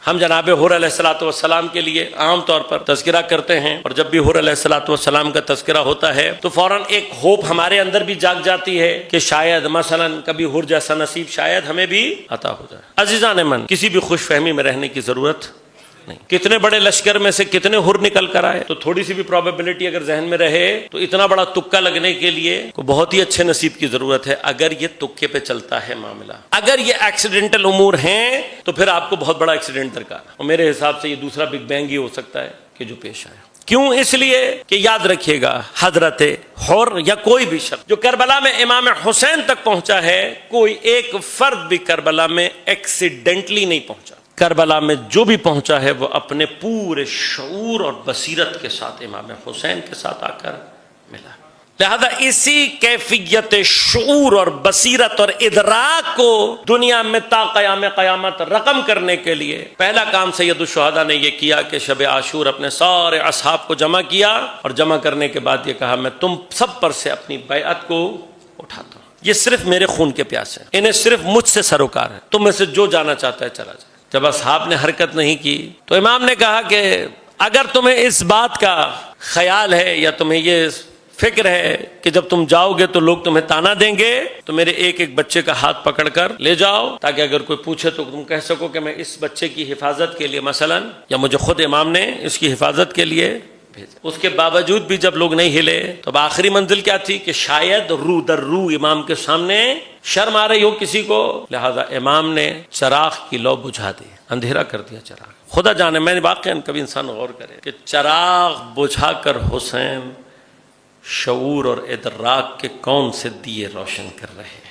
ہم جناب حور علیہ الصلوۃ والسلام کے لیے عام طور پر تذکرہ کرتے ہیں، اور جب بھی حور علیہ الصلوۃ والسلام کا تذکرہ ہوتا ہے تو فوراً ایک ہوپ ہمارے اندر بھی جاگ جاتی ہے کہ شاید مثلا کبھی حور جیسا نصیب شاید ہمیں بھی عطا ہو جائے۔ عزیزان من، کسی بھی خوش فہمی میں رہنے کی ضرورت نہیں۔ کتنے بڑے لشکر میں سے کتنے حر نکل کر آئے، تو تھوڑی سی بھی پروبیبلٹی اگر ذہن میں رہے تو اتنا بڑا تکا لگنے کے لیے بہت ہی اچھے نصیب کی ضرورت ہے۔ اگر یہ تکے پہ چلتا ہے معاملہ، اگر یہ ایکسیڈنٹل امور ہیں تو پھر آپ کو بہت بڑا ایکسیڈنٹ درکار ہے، اور میرے حساب سے یہ دوسرا بگ بینگ ہی ہو سکتا ہے کہ جو پیش آیا۔ کیوں؟ اس لیے کہ یاد رکھیے گا، حضرت حر یا کوئی بھی شخص جو کربلا میں امام حسین تک پہنچا ہے، کوئی ایک فرد بھی کربلا میں ایکسیڈنٹلی نہیں پہنچا۔ کربلا میں جو بھی پہنچا ہے وہ اپنے پورے شعور اور بصیرت کے ساتھ امام حسین کے ساتھ آ کر ملا۔ لہذا اسی کیفیت شعور اور بصیرت اور ادراک کو دنیا میں تا قیام قیامت رقم کرنے کے لیے پہلا کام سید الشہداء نے یہ کیا کہ شب عاشور اپنے سارے اصحاب کو جمع کیا، اور جمع کرنے کے بعد یہ کہا میں تم سب پر سے اپنی بیعت کو اٹھاتا ہوں، یہ صرف میرے خون کے پیاس ہیں، انہیں صرف مجھ سے سروکار ہے، تم میں سے جو جانا چاہتا ہے چلا جائے۔ جب اصحاب نے حرکت نہیں کی تو امام نے کہا کہ اگر تمہیں اس بات کا خیال ہے یا تمہیں یہ فکر ہے کہ جب تم جاؤ گے تو لوگ تمہیں تانا دیں گے، تو میرے ایک ایک بچے کا ہاتھ پکڑ کر لے جاؤ، تاکہ اگر کوئی پوچھے تو تم کہہ سکو کہ میں اس بچے کی حفاظت کے لیے مثلا، یا مجھے خود امام نے اس کی حفاظت کے لیے بھیجا۔ اس کے باوجود بھی جب لوگ نہیں ہلے تو اب آخری منزل کیا تھی کہ شاید رو در رو امام کے سامنے شرم آ رہی ہو کسی کو، لہذا امام نے چراغ کی لو بجھا دی، اندھیرا کر دیا چراغ۔ خدا جانے، میں نے واقعا کبھی انسان غور کرے کہ چراغ بجھا کر حسین شعور اور ادراک کے کون سے دیے روشن کر رہے ہیں۔